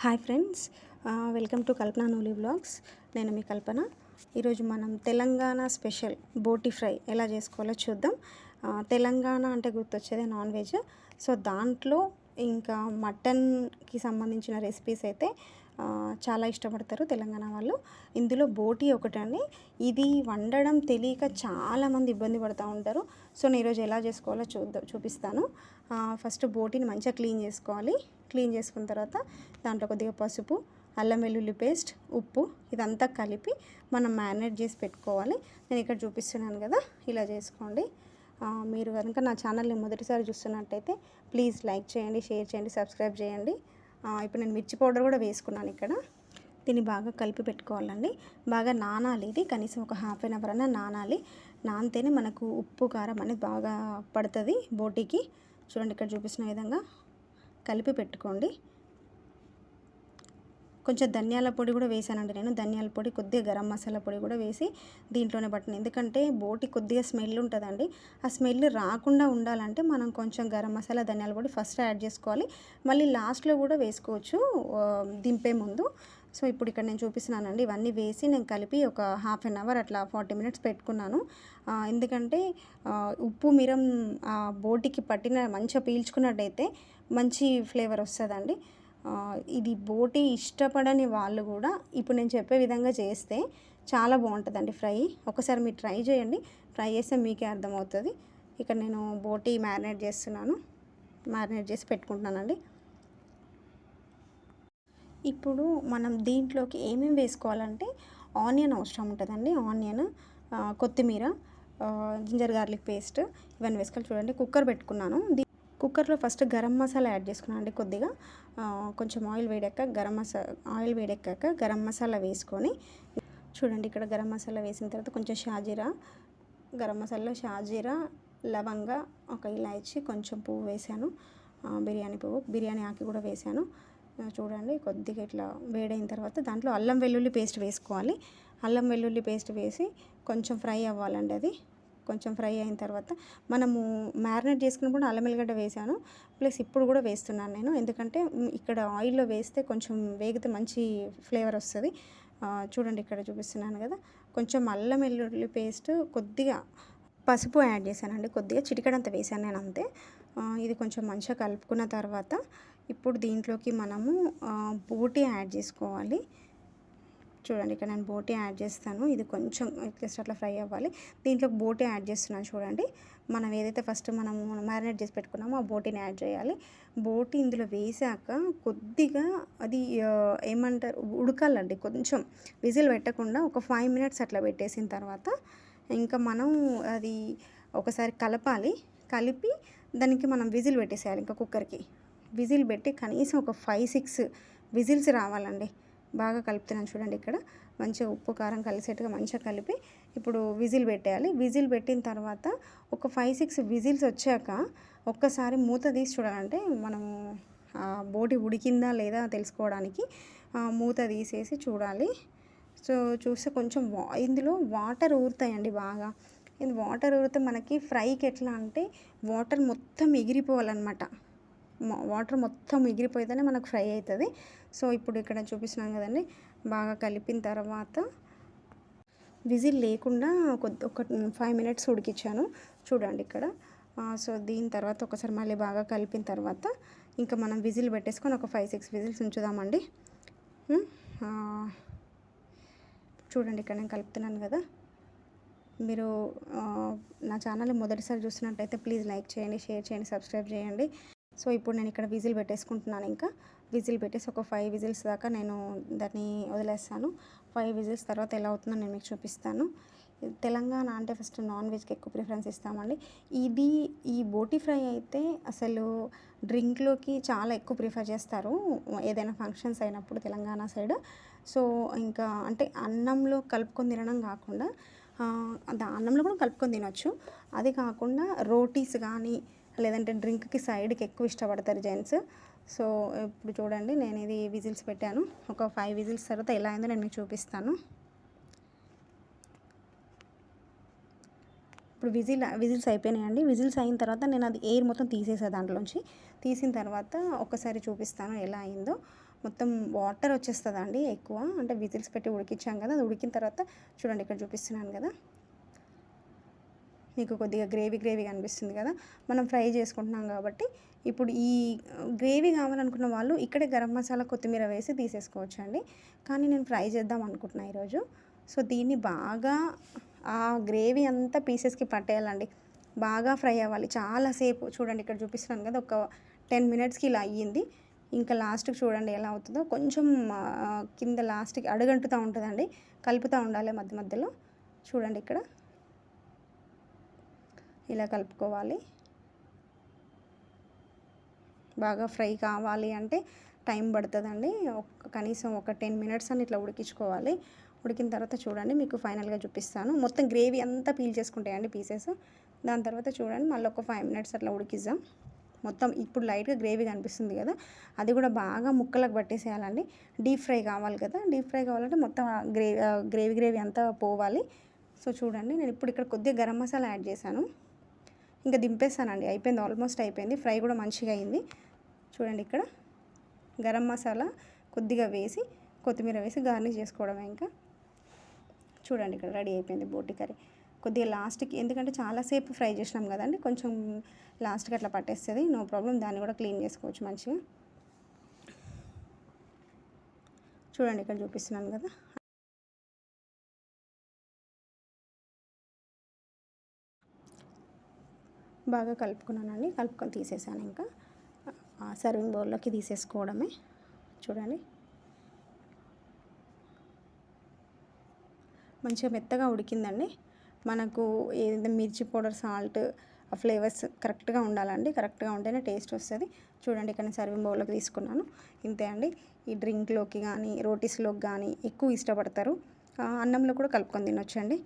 Hi friends, welcome to Kalpana Nooli vlogs. నేను మీ కల్పన. ఈరోజు మనం తెలంగాణ స్పెషల్ బోటి ఫ్రై ఎలా చేసుకోవాలో చూద్దాం. తెలంగాణ అంటే గుర్తొచ్చేది నాన్ వెజ్. సో దాంట్లో ఇంకా మటన్కి సంబంధించిన రెసిపీస్ అయితే చాలా ఇష్టపడతారు తెలంగాణ వాళ్ళు. ఇందులో బోటి ఒకటండి. ఇది వండడం తెలియక చాలామంది ఇబ్బంది పడుతూ ఉంటారు. సో నేను ఈరోజు ఎలా చేసుకోవాలో చూపిస్తాను. ఫస్ట్ బోటిని మంచిగా క్లీన్ చేసుకోవాలి. క్లీన్ చేసుకున్న తర్వాత దాంట్లో కొద్దిగా పసుపు, అల్లం వెల్లుల్లి పేస్ట్, ఉప్పు ఇదంతా కలిపి మనం మ్యారినేట్ చేసి పెట్టుకోవాలి. నేను ఇక్కడ చూపిస్తున్నాను కదా, ఇలా చేసుకోండి. మీరు కనుక నా ఛానల్ని మొదటిసారి చూస్తున్నట్టయితే ప్లీజ్ లైక్ చేయండి, షేర్ చేయండి, సబ్స్క్రైబ్ చేయండి. ఇప్పుడు నేను మిర్చి పౌడర్ కూడా వేసుకున్నాను ఇక్కడ. దీన్ని బాగా కలిపి పెట్టుకోవాలండి. బాగా నానాలి. ఇది కనీసం ఒక హాఫ్ అన్ అవర్ అన్నా నానాలి. నానితేనే మనకు ఉప్పు కారం అనేది బాగా పడుతుంది బోటికి. చూడండి, ఇక్కడ చూపిస్తున్న విధంగా కలిపి పెట్టుకోండి. కొంచెం ధనియాల పొడి కూడా వేసానండి నేను. ధనియాల పొడి, కొద్దిగా గరం మసాలా పొడి కూడా వేసి దీంట్లోనే పట్టిన. ఎందుకంటే బోటి కొద్దిగా స్మెల్ ఉంటుందండి. ఆ స్మెల్ రాకుండా ఉండాలంటే మనం కొంచెం గరం మసాలా, ధనియాల పొడి ఫస్ట్ యాడ్ చేసుకోవాలి. మళ్ళీ లాస్ట్లో కూడా వేసుకోవచ్చు దింపే ముందు. సో ఇప్పుడు ఇక్కడ నేను చూపిస్తున్నానండి. ఇవన్నీ వేసి నేను కలిపి ఒక హాఫ్ అన్ అవర్ అట్లా 40 మినిట్స్ పెట్టుకున్నాను. ఎందుకంటే ఉప్పు మిరం బోటికి పట్టిన మంచిగా పీల్చుకున్నట్టయితే మంచి ఫ్లేవర్ వస్తుందండి. ఇది బోటి ఇష్టపడని వాళ్ళు కూడా ఇప్పుడు నేను చెప్పే విధంగా చేస్తే చాలా బాగుంటుందండి ఫ్రై. ఒకసారి మీరు ట్రై చేయండి. ట్రై చేస్తే మీకే అర్థమవుతుంది. ఇక్కడ నేను బోటి మ్యారినేట్ చేస్తున్నాను. మ్యారినేట్ చేసి పెట్టుకుంటున్నానండి. ఇప్పుడు మనం దీంట్లోకి ఏమేమి వేసుకోవాలంటే ఆనియన్ అవసరం ఉంటుందండి. ఆనియన్, కొత్తిమీర, జింజర్ గార్లిక్ పేస్ట్ ఇవన్నీ వేసుకోవాలి. చూడండి, కుక్కర్ పెట్టుకున్నాను. కుక్కర్లో ఫస్ట్ గరం మసాలా యాడ్ చేసుకున్నాను అండి. కొద్దిగా కొంచెం ఆయిల్ వేడెక్కాక గరం మసాలా వేసుకొని, చూడండి ఇక్కడ గరం మసాలా వేసిన తర్వాత కొంచెం గరం మసాలా, షాజీరా, లవంగ, ఒక ఇలాచి, కొంచెం పువ్వు వేసాను, బిర్యానీ పువ్వు, బిర్యానీ ఆకు కూడా వేసాను. చూడండి, కొద్దిగా ఇట్లా వేడైన తర్వాత దాంట్లో అల్లం వెల్లుల్లి పేస్ట్ వేసుకోవాలి. అల్లం వెల్లుల్లి పేస్ట్ వేసి కొంచెం ఫ్రై అవ్వాలండి. అది కొంచెం ఫ్రై అయిన తర్వాత మనము మ్యారినేట్ చేసుకున్నప్పుడు అల్లం వెల్లిగడ్డ వేసాను, ప్లస్ ఇప్పుడు కూడా వేస్తున్నాను నేను. ఎందుకంటే ఇక్కడ ఆయిల్లో వేస్తే కొంచెం వేగితే మంచి ఫ్లేవర్ వస్తుంది. చూడండి, ఇక్కడ చూపిస్తున్నాను కదా, కొంచెం అల్లం వెల్లుల్లి పేస్ట్, కొద్దిగా పసుపు యాడ్ చేశానండి. కొద్దిగా చిటికెడంత వేసాను నేను, అంతే. ఇది కొంచెం మంచిగా కలుపుకున్న తర్వాత ఇప్పుడు దీంట్లోకి మనము బోటి యాడ్ చేసుకోవాలి. చూడండి, ఇక్కడ నేను బోటి యాడ్ చేస్తాను. ఇది కొంచెం జస్ట్ అట్లా ఫ్రై అవ్వాలి. దీంట్లో బోటి యాడ్ చేస్తున్నాను. చూడండి, మనం ఏదైతే ఫస్ట్ మనము మ్యారినేట్ చేసి పెట్టుకున్నామో ఆ బోటిని యాడ్ చేయాలి. బోటి ఇందులో వేసాక కొద్దిగా అది ఏమంటారు, ఉడకాలండి. కొంచెం విజిల్ పెట్టకుండా ఒక 5 మినిట్స్ అట్లా పెట్టేసిన తర్వాత ఇంకా మనం అది ఒకసారి కలపాలి. కలిపి దానికి మనం విజిల్ పెట్టేసేయాలి. ఇంకా కుక్కర్కి విజిల్ పెట్టి కనీసం ఒక 5-6 విజిల్స్ రావాలండి. బాగా కలుపుతున్నాను. చూడండి, ఇక్కడ మంచిగా ఉప్పు కారం కలిసేట్టుగా మంచిగా కలిపి ఇప్పుడు విజిల్ పెట్టేయాలి. విజిల్ పెట్టిన తర్వాత ఒక 5-6 విజిల్స్ వచ్చాక ఒక్కసారి మూత తీసి చూడాలంటే మనము బోటి ఉడికిందా లేదా తెలుసుకోవడానికి మూత తీసేసి చూడాలి. సో చూస్తే కొంచెం ఇందులో వాటర్ ఊరుతాయండి బాగా. ఇది వాటర్ ఊరితే మనకి ఫ్రైకి ఎట్లా అంటే వాటర్ మొత్తం ఎగిరిపోవాలన్నమాట. వాటర్ మొత్తం ఎగిరిపోయితేనే మనకు ఫ్రై అవుతుంది. సో ఇప్పుడు ఇక్కడ చూపిస్తున్నాను కదండి, బాగా కలిపిన తర్వాత విజిల్ లేకుండా ఒక 5 మినిట్స్ ఉడికించాను. చూడండి ఇక్కడ. సో దీని తర్వాత ఒకసారి మళ్ళీ బాగా కలిపిన తర్వాత ఇంకా మనం విజిల్ పెట్టేసుకొని ఒక 5-6 విజిల్స్ ఉంచుదామండి. చూడండి, ఇక్కడ నేను కలుపుతున్నాను కదా. మీరు నా ఛానల్ని మొదటిసారి చూస్తున్నట్టయితే ప్లీజ్ లైక్ చేయండి, షేర్ చేయండి, సబ్స్క్రైబ్ చేయండి. సో ఇప్పుడు నేను ఇక్కడ విజిల్ పెట్టేసుకుంటున్నాను. ఇంకా విజిల్ పెట్టేసి ఒక 5 విజిల్స్ దాకా నేను దాన్ని వదిలేస్తాను. 5 విజిల్స్ తర్వాత ఎలా అవుతుందో నేను మీకు చూపిస్తాను. తెలంగాణ అంటే ఫస్ట్ నాన్ వెజ్కి ఎక్కువ ప్రిఫరెన్స్ ఇస్తామండి. ఈ బోటి ఫ్రై అయితే అసలు డ్రింక్లోకి చాలా ఎక్కువ ప్రిఫర్ చేస్తారు ఏదైనా ఫంక్షన్స్ అయినప్పుడు తెలంగాణ సైడ్. సో ఇంకా అంటే అన్నంలో కలుపుకొని తినడం కాకుండా అన్నంలో కూడా కలుపుకొని తినొచ్చు. అది కాకుండా రోటీస్ కానీ లేదంటే డ్రింక్కి సైడ్కి ఎక్కువ ఇష్టపడతారు జెంట్స్. సో ఇప్పుడు చూడండి, నేను ఇది విజిల్స్ పెట్టాను. ఒక 5 విజిల్స్ తర్వాత ఎలా అయిందో నేను మీకు చూపిస్తాను. ఇప్పుడు విజిల్స్ అయిపోయినాయండి. విజిల్స్ అయిన తర్వాత నేను అది ఎయిర్ మొత్తం తీసేసా దాంట్లోంచి. తీసిన తర్వాత ఒకసారి చూపిస్తాను ఎలా అయిందో. మొత్తం వాటర్ వచ్చేస్తుందండి ఎక్కువ, అంటే విజిల్స్ పెట్టి ఉడికించాం కదా, అది ఉడికిన తర్వాత చూడండి ఇక్కడ చూపిస్తున్నాను కదా, మీకు కొద్దిగా గ్రేవీగా అనిపిస్తుంది కదా, మనం ఫ్రై చేసుకుంటున్నాం కాబట్టి ఇప్పుడు ఈ గ్రేవీ కావాలనుకున్న వాళ్ళు ఇక్కడే గరం మసాలా కొత్తిమీర వేసి తీసేసుకోవచ్చు అండి. కానీ నేను ఫ్రై చేద్దాం అనుకుంటున్నాను ఈరోజు. సో దీన్ని బాగా ఆ గ్రేవీ అంతా పీసెస్కి పట్టేయాలండి, బాగా ఫ్రై అవ్వాలి చాలాసేపు. చూడండి ఇక్కడ చూపిస్తున్నాను కదా, ఒక 10 మినిట్స్కి ఇలా అయ్యింది. ఇంకా లాస్ట్కి చూడండి ఎలా అవుతుందో, కొంచెం కింద లాస్ట్కి అడుగంటుతూ ఉంటుందండి, కలుపుతూ ఉండాలి మధ్య మధ్యలో. చూడండి ఇక్కడ ఇలా కలుపుకోవాలి. బాగా ఫ్రై కావాలి అంటే టైం పడుతుందండి, కనీసం ఒక 10 మినిట్స్ అని ఇట్లా ఉడికించుకోవాలి. ఉడికిన తర్వాత చూడండి మీకు ఫైనల్గా చూపిస్తాను. మొత్తం గ్రేవీ అంతా పీల్ చేసుకుంటాయండి పీసెస్. దాని తర్వాత చూడండి మళ్ళీ ఒక 5 మినిట్స్ అట్లా ఉడికిద్దాం. మొత్తం ఇప్పుడు లైట్గా గ్రేవీ కనిపిస్తుంది కదా, అది కూడా బాగా ముక్కలకు పట్టేసేయాలండి. డీప్ ఫ్రై కావాలి కదా, డీప్ ఫ్రై కావాలంటే మొత్తం గ్రేవీ అంతా పోవాలి. సో చూడండి నేను ఇప్పుడు ఇక్కడ కొద్దిగా గరం మసాలా యాడ్ చేశాను, ఇంకా దింపేస్తానండి, అయిపోయింది, ఆల్మోస్ట్ అయిపోయింది. ఫ్రై కూడా మంచిగా అయింది. చూడండి ఇక్కడ గరం మసాలా కొద్దిగా వేసి కొత్తిమీర వేసి గార్నిష్ చేసుకోవడమే. ఇంకా చూడండి ఇక్కడ రెడీ అయిపోయింది బోటి కర్రీ. కొద్దిగా లాస్ట్కి, ఎందుకంటే చాలాసేపు ఫ్రై చేసినాం కదండి, కొంచెం లాస్ట్కి అట్లా పట్టేస్తుంది, నో ప్రాబ్లం, దాన్ని కూడా క్లీన్ చేసుకోవచ్చు మంచిగా. చూడండి ఇక్కడ చూపిస్తున్నాను కదా, బాగా కలుపుకున్నానండి, కలుపుకొని తీసేసాను. ఇంకా సర్వింగ్ బౌల్లోకి తీసేసుకోవడమే. చూడండి మంచిగా మెత్తగా ఉడికిందండి. మనకు ఏదైనా మిర్చి పౌడర్, సాల్ట్, ఆ ఫ్లేవర్స్ కరెక్ట్గా ఉండాలండి, కరెక్ట్గా ఉంటేనే టేస్ట్ వస్తుంది. చూడండి ఇక్కడ నేను సర్వింగ్ బౌల్లోకి తీసుకున్నాను. ఇంతే అండి. ఈ డ్రింక్లోకి కానీ రోటీస్లోకి కానీ ఎక్కువ ఇష్టపడతారు, అన్నంలో కూడా కలుపుకొని తినొచ్చండి.